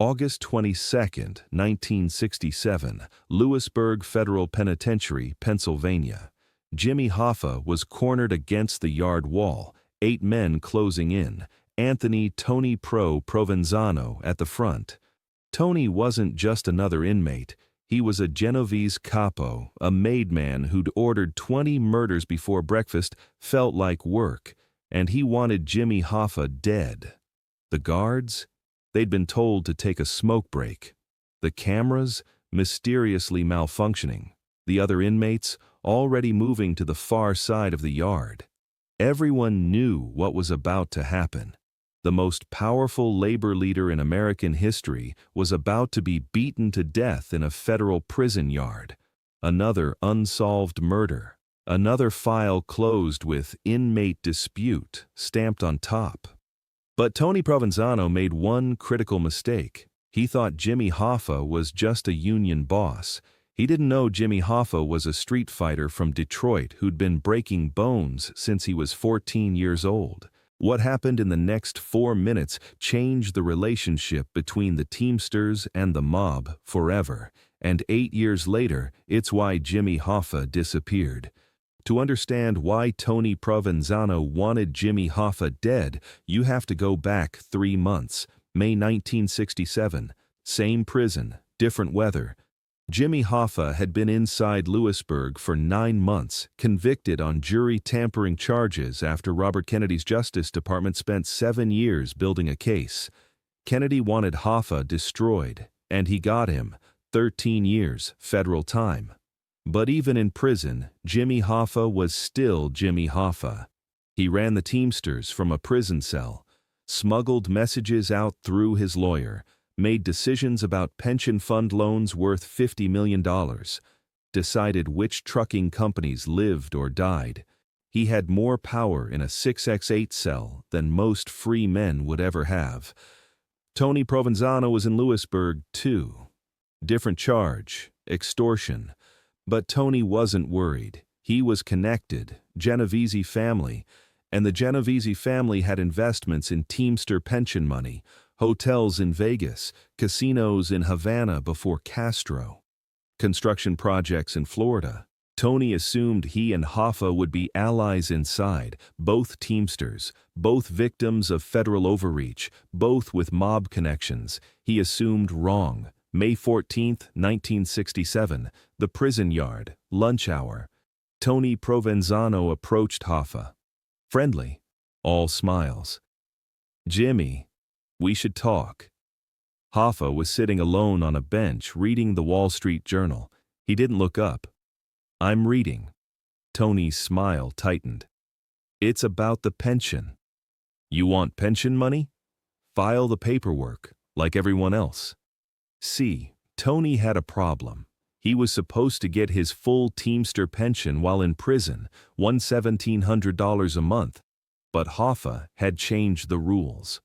August 22, 1967, Lewisburg Federal Penitentiary, Pennsylvania. Jimmy Hoffa was cornered against the yard wall, 8 men closing in, Tony Provenzano at the front. Tony wasn't just another inmate. He was a Genovese capo, a made man who'd ordered 20 murders before breakfast felt like work, and he wanted Jimmy Hoffa dead. The guards? They'd been told to take a smoke break. The cameras? Mysteriously malfunctioning. The other inmates? Already moving to the far side of the yard. Everyone knew what was about to happen. The most powerful labor leader in American history was about to be beaten to death in a federal prison yard. Another unsolved murder. Another file closed with "inmate dispute" stamped on top. But Tony Provenzano made one critical mistake. He thought Jimmy Hoffa was just a union boss. He didn't know Jimmy Hoffa was a street fighter from Detroit who'd been breaking bones since he was 14 years old. What happened in the next 4 minutes changed the relationship between the Teamsters and the mob forever. And 8 years later, it's why Jimmy Hoffa disappeared. To understand why Tony Provenzano wanted Jimmy Hoffa dead, you have to go back 3 months. May 1967. Same prison, different weather. Jimmy Hoffa had been inside Lewisburg for 9 months, convicted on jury tampering charges after Robert Kennedy's Justice Department spent 7 years building a case. Kennedy wanted Hoffa destroyed, and he got him. 13 years, federal time. But even in prison, Jimmy Hoffa was still Jimmy Hoffa. He ran the Teamsters from a prison cell, smuggled messages out through his lawyer, made decisions about pension fund loans worth $50 million, decided which trucking companies lived or died. He had more power in a 6x8 cell than most free men would ever have. Tony Provenzano was in Lewisburg, too. Different charge, extortion. But Tony wasn't worried. He was connected, Genovese family, and the Genovese family had investments in Teamster pension money, hotels in Vegas, casinos in Havana before Castro, construction projects in Florida. Tony assumed he and Hoffa would be allies inside, both Teamsters, both victims of federal overreach, both with mob connections. He assumed wrong. May 14, 1967, the prison yard, lunch hour. Tony Provenzano approached Hoffa. Friendly, all smiles. "Jimmy, we should talk." Hoffa was sitting alone on a bench reading the Wall Street Journal. He didn't look up. "I'm reading." Tony's smile tightened. "It's about the pension." "You want pension money?" "File the paperwork, like everyone else." See, Tony had a problem. He was supposed to get his full Teamster pension while in prison, $1,700 a month. But Hoffa had changed the rules.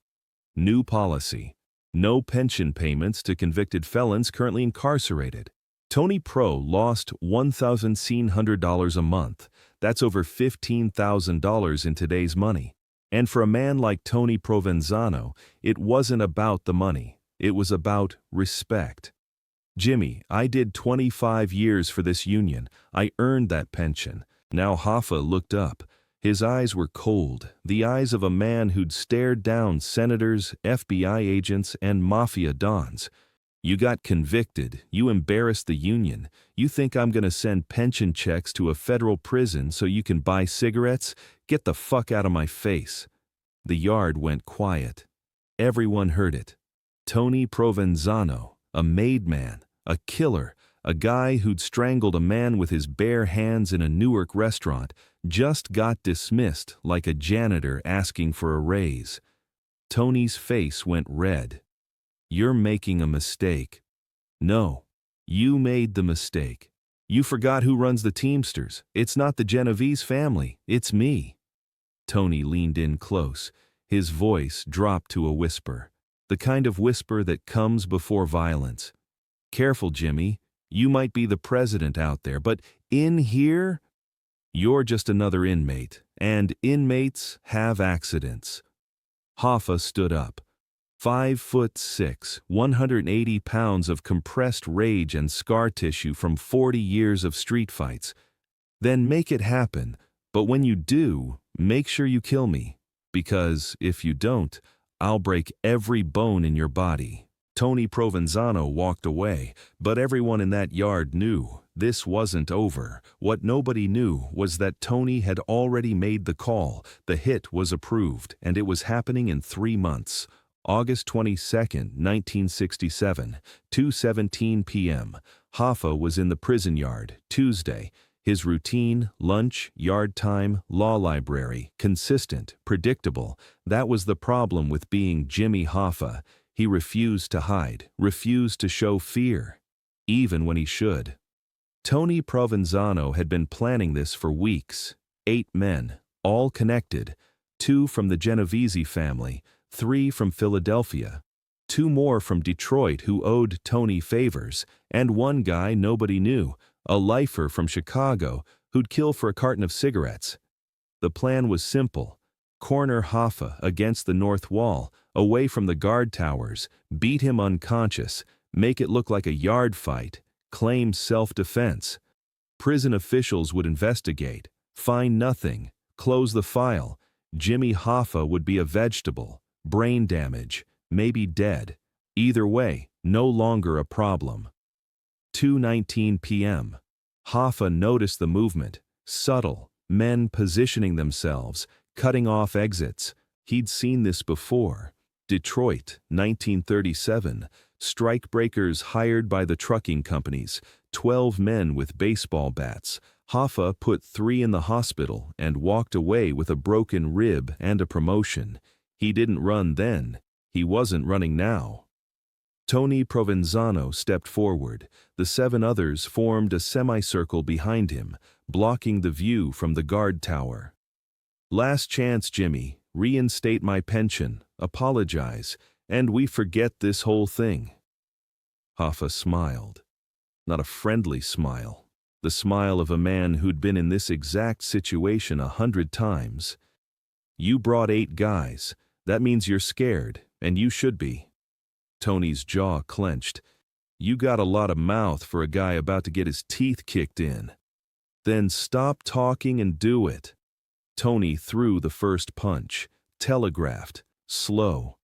New policy. No pension payments to convicted felons currently incarcerated. Tony Pro lost $1,700 a month. That's over $15,000 in today's money. And for a man like Tony Provenzano, it wasn't about the money. It was about respect. "Jimmy, I did 25 years for this union. I earned that pension." Now Hoffa looked up. His eyes were cold, the eyes of a man who'd stared down senators, FBI agents, and Mafia dons. "You got convicted. You embarrassed the union. You think I'm gonna send pension checks to a federal prison so you can buy cigarettes? Get the fuck out of my face." The yard went quiet. Everyone heard it. Tony Provenzano, a made man, a killer, a guy who'd strangled a man with his bare hands in a Newark restaurant, just got dismissed like a janitor asking for a raise. Tony's face went red. "You're making a mistake." "No, you made the mistake. You forgot who runs the Teamsters. It's not the Genovese family, it's me." Tony leaned in close. His voice dropped to a whisper. The kind of whisper that comes before violence. "Careful, Jimmy. You might be the president out there, but in here, you're just another inmate, and inmates have accidents." Hoffa stood up. 5'6", 180 pounds of compressed rage and scar tissue from 40 years of street fights. Then make it happen, but when you do, make sure you kill me, because if you don't, I'll break every bone in your body. Tony Provenzano walked away, but everyone in that yard knew this wasn't over. What nobody knew was that Tony had already made the call, the hit was approved, and it was happening in 3 months. August 22, 1967, 2:17 p.m. Hoffa was in the prison yard, Tuesday. His routine, lunch, yard time, law library, consistent, predictable. That was the problem with being Jimmy Hoffa. He refused to hide, refused to show fear, even when he should. Tony Provenzano had been planning this for weeks. 8 men, all connected. 2 from the Genovese family, 3 from Philadelphia, 2 more from Detroit who owed Tony favors, and 1 guy nobody knew, a lifer from Chicago who'd kill for a carton of cigarettes. The plan was simple. Corner Hoffa against the north wall, away from the guard towers, beat him unconscious, make it look like a yard fight, claim self-defense. Prison officials would investigate, find nothing, close the file. Jimmy Hoffa would be a vegetable, brain damage, maybe dead. Either way, no longer a problem. 2:19 p.m. Hoffa noticed the movement, subtle, men positioning themselves, cutting off exits. He'd seen this before. Detroit, 1937. Strikebreakers hired by the trucking companies, 12 men with baseball bats. Hoffa put 3 in the hospital and walked away with a broken rib and a promotion. He didn't run then. He wasn't running now. Tony Provenzano stepped forward. The 7 others formed a semicircle behind him, blocking the view from the guard tower. Last chance, Jimmy. Reinstate my pension, apologize, and we forget this whole thing. Hoffa smiled. Not a friendly smile. The smile of a man who'd been in this exact situation 100 times. You brought 8 guys. That means you're scared, and you should be. Tony's jaw clenched. You got a lot of mouth for a guy about to get his teeth kicked in. Then stop talking and do it. Tony threw the first punch, telegraphed, slow.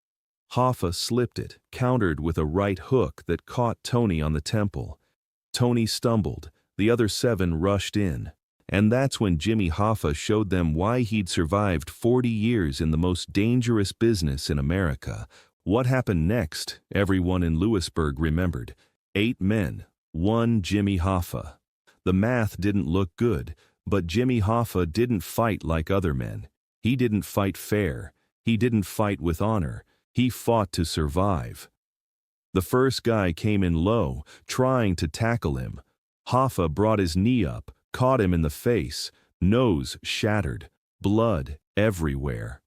Hoffa slipped it, countered with a right hook that caught Tony on the temple. Tony stumbled, the other 7 rushed in. And that's when Jimmy Hoffa showed them why he'd survived 40 years in the most dangerous business in America. What happened next, everyone in Lewisburg remembered. 8 men, 1 Jimmy Hoffa. The math didn't look good, but Jimmy Hoffa didn't fight like other men. He didn't fight fair. He didn't fight with honor. He fought to survive. The first guy came in low, trying to tackle him. Hoffa brought his knee up, caught him in the face, nose shattered, blood everywhere.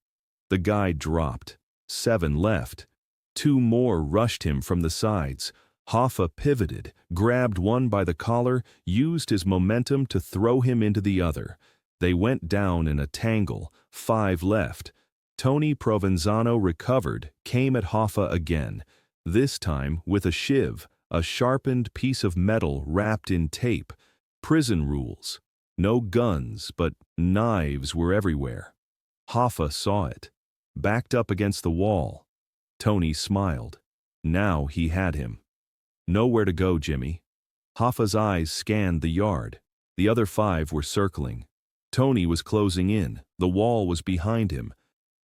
The guy dropped. 7 left. 2 more rushed him from the sides. Hoffa pivoted, grabbed one by the collar, used his momentum to throw him into the other. They went down in a tangle. 5 left. Tony Provenzano recovered, came at Hoffa again, this time with a shiv, a sharpened piece of metal wrapped in tape. Prison rules. No guns, but knives were everywhere. Hoffa saw it. Backed up against the wall. Tony smiled. Now he had him. Nowhere to go, Jimmy. Hoffa's eyes scanned the yard. The other 5 were circling. Tony was closing in. The wall was behind him.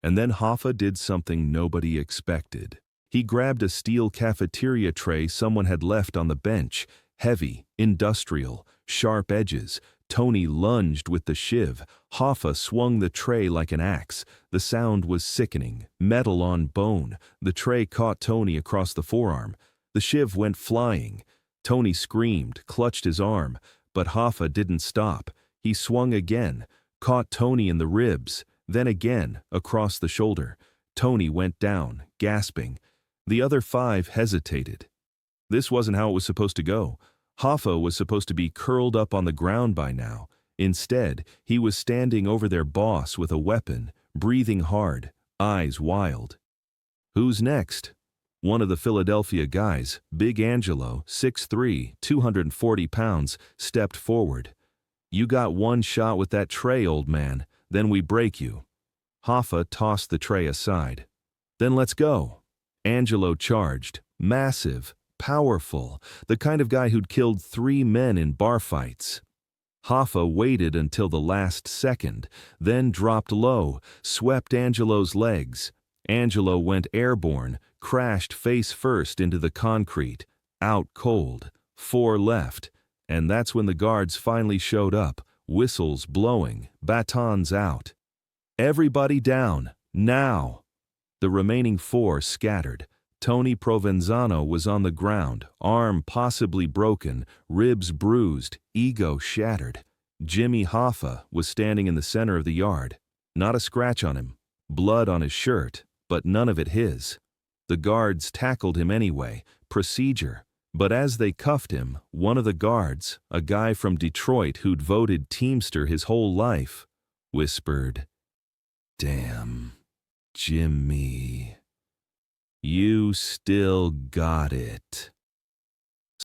And then Hoffa did something nobody expected. He grabbed a steel cafeteria tray someone had left on the bench. Heavy, industrial, sharp edges. Tony lunged with the shiv. Hoffa swung the tray like an axe. The sound was sickening. Metal on bone. The tray caught Tony across the forearm. The shiv went flying. Tony screamed, clutched his arm. But Hoffa didn't stop. He swung again, caught Tony in the ribs, then again, across the shoulder. Tony went down, gasping. The other 5 hesitated. This wasn't how it was supposed to go. Hoffa was supposed to be curled up on the ground by now. Instead, he was standing over their boss with a weapon, breathing hard, eyes wild. Who's next? One of the Philadelphia guys, Big Angelo, 6'3", 240 pounds, stepped forward. "You got one shot with that tray, old man, then we break you." Hoffa tossed the tray aside. "Then let's go." Angelo charged, massive, powerful, the kind of guy who'd killed 3 men in bar fights. Hoffa waited until the last second, then dropped low, swept Angelo's legs. Angelo went airborne, crashed face first into the concrete, out cold, 4 left, and that's when the guards finally showed up, whistles blowing, batons out. "Everybody down, now!" The remaining 4 scattered. Tony Provenzano was on the ground, arm possibly broken, ribs bruised, ego shattered. Jimmy Hoffa was standing in the center of the yard. Not a scratch on him, blood on his shirt, but none of it his. The guards tackled him anyway, procedure. But as they cuffed him, one of the guards, a guy from Detroit who'd voted Teamster his whole life, whispered, "Damn, Jimmy. You still got it."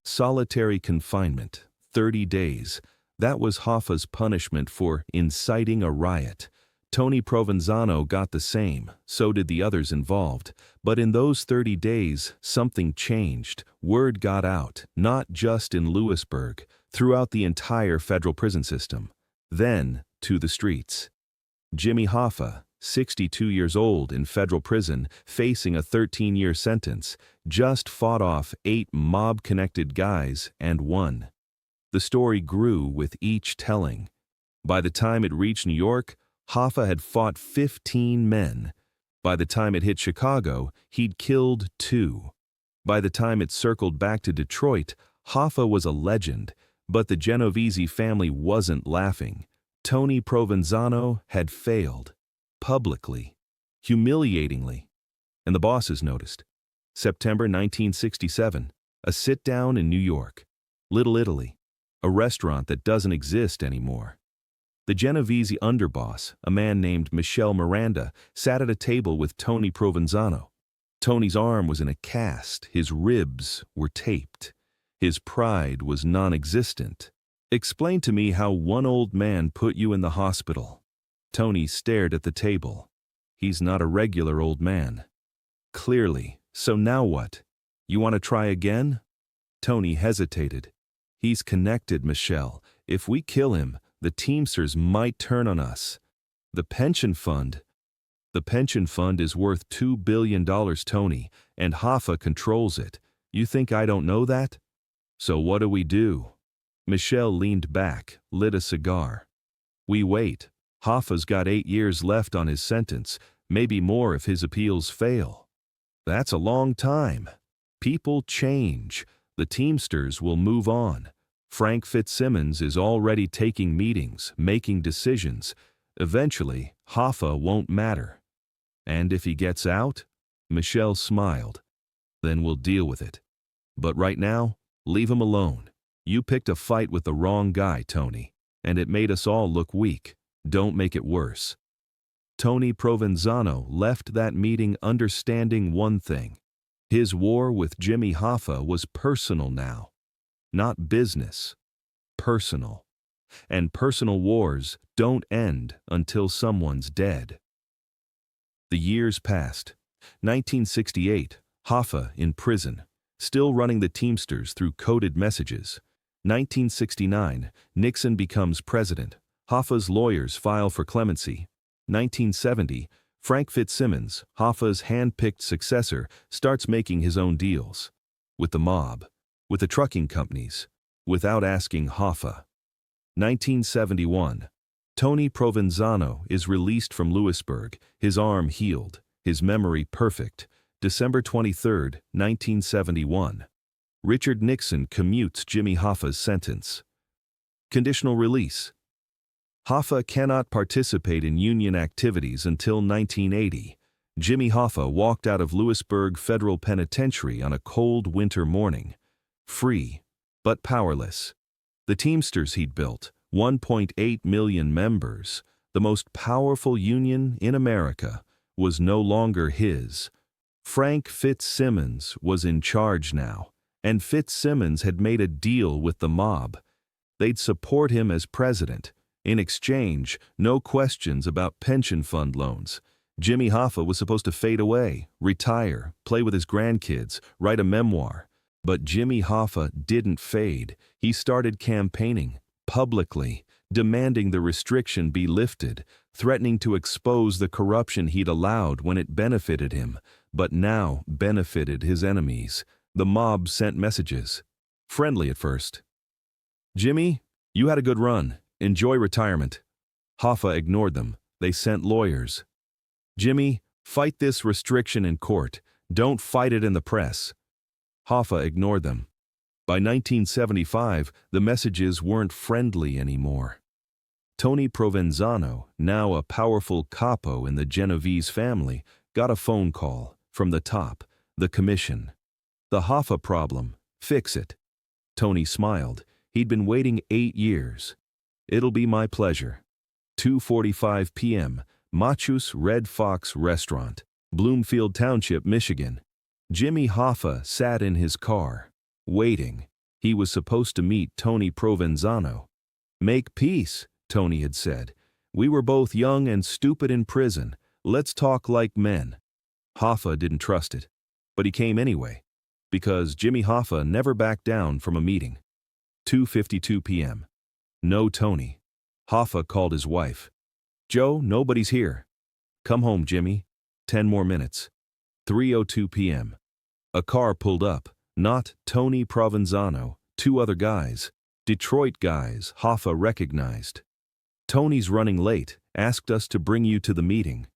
Solitary confinement, 30 days. That was Hoffa's punishment for inciting a riot. Tony Provenzano got the same, so did the others involved. But in those 30 days, something changed. Word got out, not just in Lewisburg, throughout the entire federal prison system. Then, to the streets. Jimmy Hoffa, 62 years old in federal prison, facing a 13-year sentence, just fought off 8 mob-connected guys and won. The story grew with each telling. By the time it reached New York, Hoffa had fought 15 men. By the time it hit Chicago, he'd killed 2. By the time it circled back to Detroit, Hoffa was a legend, but the Genovese family wasn't laughing. Tony Provenzano had failed. Publicly, humiliatingly, and the bosses noticed. September 1967, a sit-down in New York. Little Italy, a restaurant that doesn't exist anymore. The Genovese underboss, a man named Michel Miranda, sat at a table with Tony Provenzano. Tony's arm was in a cast, his ribs were taped. His pride was non-existent. "Explain to me how one old man put you in the hospital." Tony stared at the table. He's not a regular old man. "Clearly, so now what? You want to try again?" Tony hesitated. "He's connected, Michelle. If we kill him, the Teamsters might turn on us. The pension fund is worth $2 billion, Tony, and Hoffa controls it. You think I don't know that? So what do we do?" Michelle leaned back, lit a cigar. "We wait. Hoffa's got 8 years left on his sentence, maybe more if his appeals fail." "That's a long time. People change. The Teamsters will move on. Frank Fitzsimmons is already taking meetings, making decisions. Eventually, Hoffa won't matter. And if he gets out?" Michelle smiled. "Then we'll deal with it. But right now, leave him alone. You picked a fight with the wrong guy, Tony, and it made us all look weak. Don't make it worse." Tony Provenzano left that meeting understanding one thing. His war with Jimmy Hoffa was personal now. Not business. Personal. And personal wars don't end until someone's dead. The years passed. 1968, Hoffa in prison, still running the Teamsters through coded messages. 1969, Nixon becomes president. Hoffa's lawyers file for clemency. 1970, Frank Fitzsimmons, Hoffa's hand-picked successor, starts making his own deals. With the mob, with the trucking companies, without asking Hoffa. 1971, Tony Provenzano is released from Lewisburg, his arm healed, his memory perfect. December 23, 1971. Richard Nixon commutes Jimmy Hoffa's sentence. Conditional release. Hoffa cannot participate in union activities until 1980. Jimmy Hoffa walked out of Lewisburg Federal Penitentiary on a cold winter morning. Free, but powerless. The Teamsters he'd built, 1.8 million members, the most powerful union in America, was no longer his. Frank Fitzsimmons was in charge now, and Fitzsimmons had made a deal with the mob. They'd support him as president. In exchange, no questions about pension fund loans. Jimmy Hoffa was supposed to fade away, retire, play with his grandkids, write a memoir. But Jimmy Hoffa didn't fade. He started campaigning, publicly, demanding the restriction be lifted, threatening to expose the corruption he'd allowed when it benefited him, but now benefited his enemies. The mob sent messages. Friendly at first. "Jimmy, you had a good run. Enjoy retirement." Hoffa ignored them. They sent lawyers. "Jimmy, fight this restriction in court. Don't fight it in the press." Hoffa ignored them. By 1975, the messages weren't friendly anymore. Tony Provenzano, now a powerful capo in the Genovese family, got a phone call from the top, the commission. "The Hoffa problem. Fix it." Tony smiled. He'd been waiting 8 years. "It'll be my pleasure." 2:45 p.m., Machu's Red Fox Restaurant, Bloomfield Township, Michigan. Jimmy Hoffa sat in his car, waiting. He was supposed to meet Tony Provenzano. "Make peace," Tony had said. "We were both young and stupid in prison. Let's talk like men." Hoffa didn't trust it, but he came anyway, because Jimmy Hoffa never backed down from a meeting. 2:52 p.m. No Tony. Hoffa called his wife. "Joe, nobody's here." "Come home, Jimmy. 10 more minutes." 3:02 p.m. A car pulled up. Not Tony Provenzano, 2 other guys. Detroit guys Hoffa recognized. "Tony's running late. Asked us to bring you to the meeting."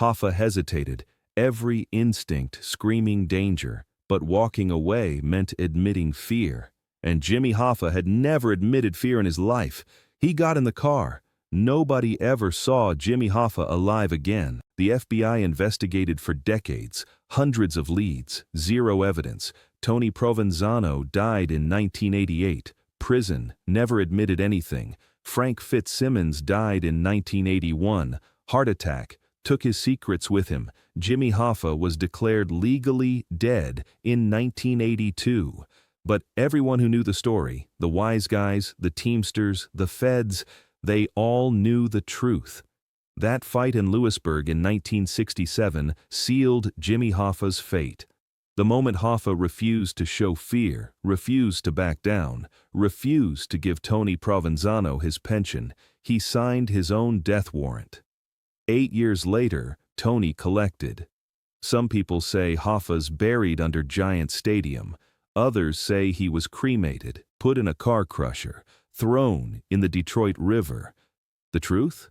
Hoffa hesitated, every instinct screaming danger, but walking away meant admitting fear. And Jimmy Hoffa had never admitted fear in his life. He got in the car. Nobody ever saw Jimmy Hoffa alive again. The FBI investigated for decades, hundreds of leads, 0 evidence. Tony Provenzano died in 1988. Prison, never admitted anything. Frank Fitzsimmons died in 1981. Heart attack, took his secrets with him. Jimmy Hoffa was declared legally dead in 1982. But everyone who knew the story, the wise guys, the Teamsters, the feds, they all knew the truth. That fight in Lewisburg in 1967 sealed Jimmy Hoffa's fate. The moment Hoffa refused to show fear, refused to back down, refused to give Tony Provenzano his pension, he signed his own death warrant. 8 years later, Tony collected. Some people say Hoffa's buried under Giant Stadium. Others say he was cremated, put in a car crusher, thrown in the Detroit River. The truth?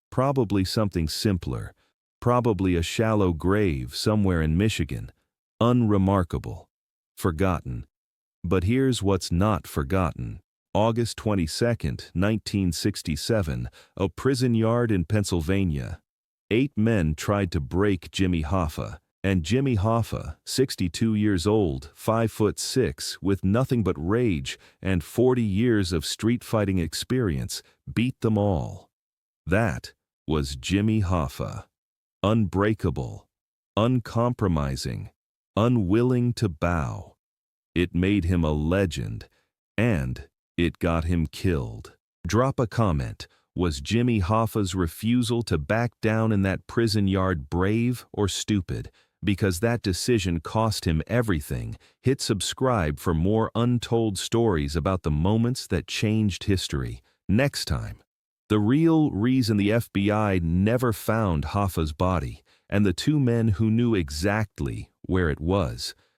Probably something simpler. Probably a shallow grave somewhere in Michigan. Unremarkable. Forgotten. But here's what's not forgotten. August 22, 1967, a prison yard in Pennsylvania. 8 men tried to break Jimmy Hoffa. And Jimmy Hoffa, 62 years old, 5'6", with nothing but rage and 40 years of street fighting experience, beat them all. That was Jimmy Hoffa. Unbreakable, uncompromising, unwilling to bow. It made him a legend, and it got him killed. Drop a comment. Was Jimmy Hoffa's refusal to back down in that prison yard brave or stupid? Because that decision cost him everything. Hit subscribe for more untold stories about the moments that changed history. Next time, the real reason the FBI never found Hoffa's body, and the 2 men who knew exactly where it was.